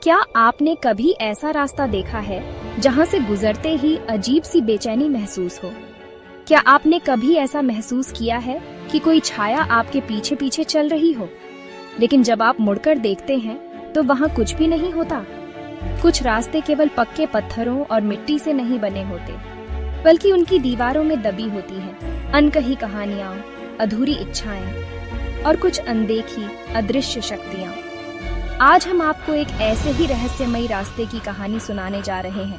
क्या आपने कभी ऐसा रास्ता देखा है जहां से गुजरते ही अजीब सी बेचैनी महसूस हो? क्या आपने कभी ऐसा महसूस किया है कि कोई छाया आपके पीछे पीछे चल रही हो, लेकिन जब आप मुड़कर देखते हैं तो वहां कुछ भी नहीं होता? कुछ रास्ते केवल पक्के पत्थरों और मिट्टी से नहीं बने होते, बल्कि उनकी दीवारों में दबी होती हैं अनकही कहानियां, अधूरी इच्छाएं और कुछ अनदेखी अदृश्य शक्तियां। आज हम आपको एक ऐसे ही रहस्यमयी रास्ते की कहानी सुनाने जा रहे हैं,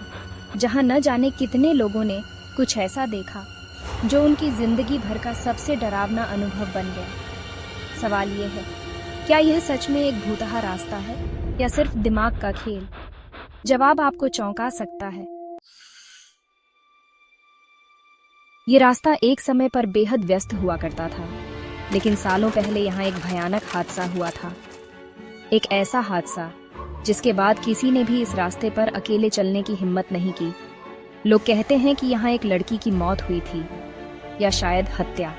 जहां न जाने कितने लोगों ने कुछ ऐसा देखा जो उनकी जिंदगी भर का सबसे डरावना अनुभव बन गया। सवाल ये है, क्या यह सच में एक भूतहा रास्ता है या सिर्फ दिमाग का खेल? जवाब आपको चौंका सकता है। ये रास्ता एक समय पर बेहद व्यस्त हुआ करता था, लेकिन सालों पहले यहाँ एक भयानक हादसा हुआ था। एक ऐसा हादसा जिसके बाद किसी ने भी इस रास्ते पर अकेले चलने की हिम्मत नहीं की। लोग कहते हैं कि यहाँ एक लड़की की मौत हुई थी, या शायद हत्या।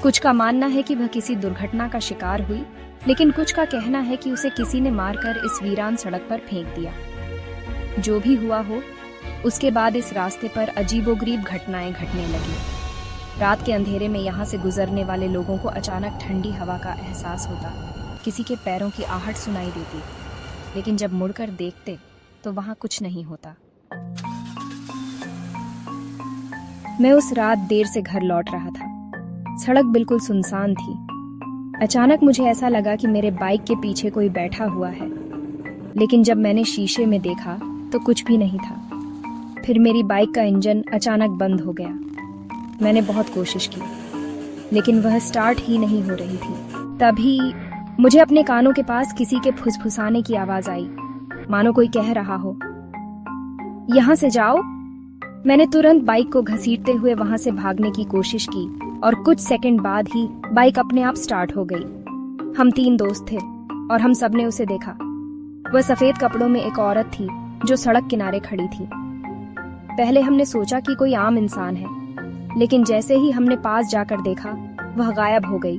कुछ का मानना है कि वह किसी दुर्घटना का शिकार हुई, लेकिन कुछ का कहना है कि उसे किसी ने मारकर इस वीरान सड़क पर फेंक दिया। जो भी हुआ हो, उसके बाद इस रास्ते पर अजीबोगरीब घटनाएं घटने लगी। रात के अंधेरे में यहाँ से गुजरने वाले लोगों को अचानक ठंडी हवा का एहसास होता, किसी के पैरों की आहट सुनाई देती, लेकिन जब मुड़कर देखते तो वहां कुछ नहीं होता। मैं उस रात देर से घर लौट रहा था। सड़क बिल्कुल सुनसान थी। अचानक मुझे ऐसा लगा कि मेरे बाइक के पीछे कोई बैठा हुआ है, लेकिन जब मैंने शीशे में देखा तो कुछ भी नहीं था। फिर मेरी बाइक का इंजन अचानक बंद हो गया। मैंने बहुत कोशिश की, लेकिन वह स्टार्ट ही नहीं हो रही थी। तभी मुझे अपने कानों के पास किसी के फुसफुसाने की आवाज आई, मानो कोई कह रहा हो, यहाँ से जाओ। मैंने तुरंत बाइक को घसीटते हुए वहां से भागने की कोशिश की और कुछ सेकंड बाद ही बाइक अपने आप स्टार्ट हो गई। हम 3 दोस्त थे और हम सबने उसे देखा। वह सफेद कपड़ों में एक औरत थी जो सड़क किनारे खड़ी थी। पहले हमने सोचा कि कोई आम इंसान है, लेकिन जैसे ही हमने पास जाकर देखा, वह गायब हो गई,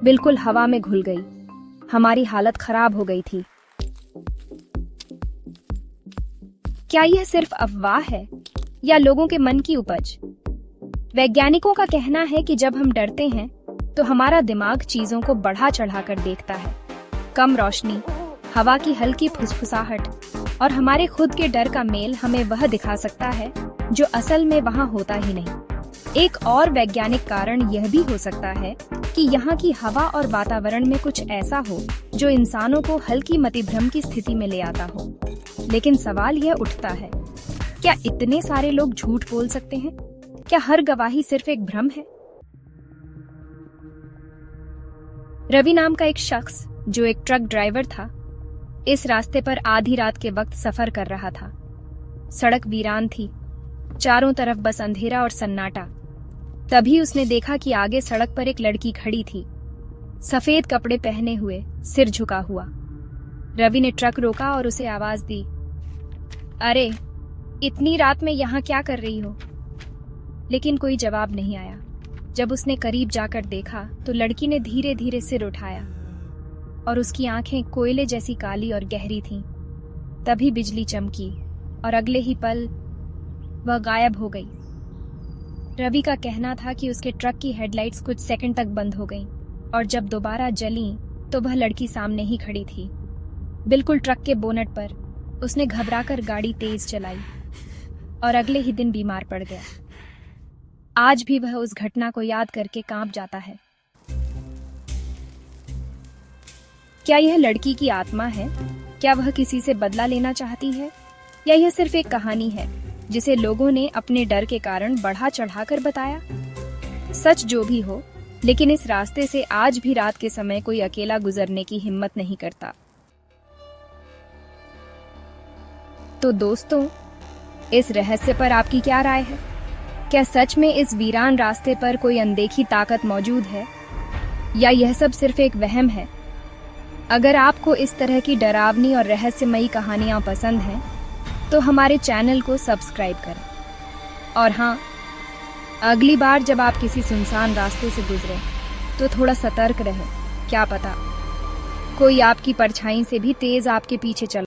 बिल्कुल हवा में घुल गई। हमारी हालत खराब हो गई थी। क्या यह सिर्फ अफवाह है या लोगों के मन की उपज? वैज्ञानिकों का कहना है कि जब हम डरते हैं तो हमारा दिमाग चीजों को बढ़ा चढ़ाकर देखता है। कम रोशनी, हवा की हल्की फुसफुसाहट और हमारे खुद के डर का मेल हमें वह दिखा सकता है जो असल में वहां होता ही नहीं। एक और वैज्ञानिक कारण यह भी हो सकता है कि यहाँ की हवा और वातावरण में कुछ ऐसा हो जो इंसानों को हल्की मतिभ्रम की स्थिति में ले आता हो। लेकिन सवाल यह उठता है, क्या इतने सारे लोग झूठ बोल सकते हैं? क्या हर गवाही सिर्फ एक भ्रम है? रवि नाम का एक शख्स, जो एक ट्रक ड्राइवर था, इस रास्ते पर आधी रात के वक्त सफर कर रहा था। सड़क वीरान थी, चारों तरफ बस अंधेरा और सन्नाटा। तभी उसने देखा कि आगे सड़क पर एक लड़की खड़ी थी, सफेद कपड़े पहने हुए, सिर झुका हुआ। रवि ने ट्रक रोका और उसे आवाज दी, अरे, इतनी रात में यहाँ क्या कर रही हो? लेकिन कोई जवाब नहीं आया। जब उसने करीब जाकर देखा तो लड़की ने धीरे धीरे सिर उठाया और उसकी आंखें कोयले जैसी काली और गहरी थीं। तभी बिजली चमकी और अगले ही पल वह गायब हो गई। रवि का कहना था कि उसके ट्रक की हेडलाइट्स कुछ सेकंड तक बंद हो गईं और जब दोबारा जलीं तो वह लड़की सामने ही खड़ी थी, बिल्कुल ट्रक के बोनट पर। उसने घबराकर गाड़ी तेज चलाई और अगले ही दिन बीमार पड़ गया। आज भी वह उस घटना को याद करके कांप जाता है। क्या यह लड़की की आत्मा है? क्या वह किसी से बदला लेना चाहती है, या यह सिर्फ एक कहानी है जिसे लोगों ने अपने डर के कारण बढ़ा चढ़ाकर बताया? सच जो भी हो, लेकिन इस रास्ते से आज भी रात के समय कोई अकेला गुजरने की हिम्मत नहीं करता। तो दोस्तों, इस रहस्य पर आपकी क्या राय है? क्या सच में इस वीरान रास्ते पर कोई अनदेखी ताकत मौजूद है, या यह सब सिर्फ एक वहम है? अगर आपको इस तरह की डरावनी और रहस्यमयी कहानियां पसंद हैं, तो हमारे चैनल को सब्सक्राइब करें। और हाँ, अगली बार जब आप किसी सुनसान रास्ते से गुजरें तो थोड़ा सतर्क रहें। क्या पता कोई आपकी परछाई से भी तेज आपके पीछे चल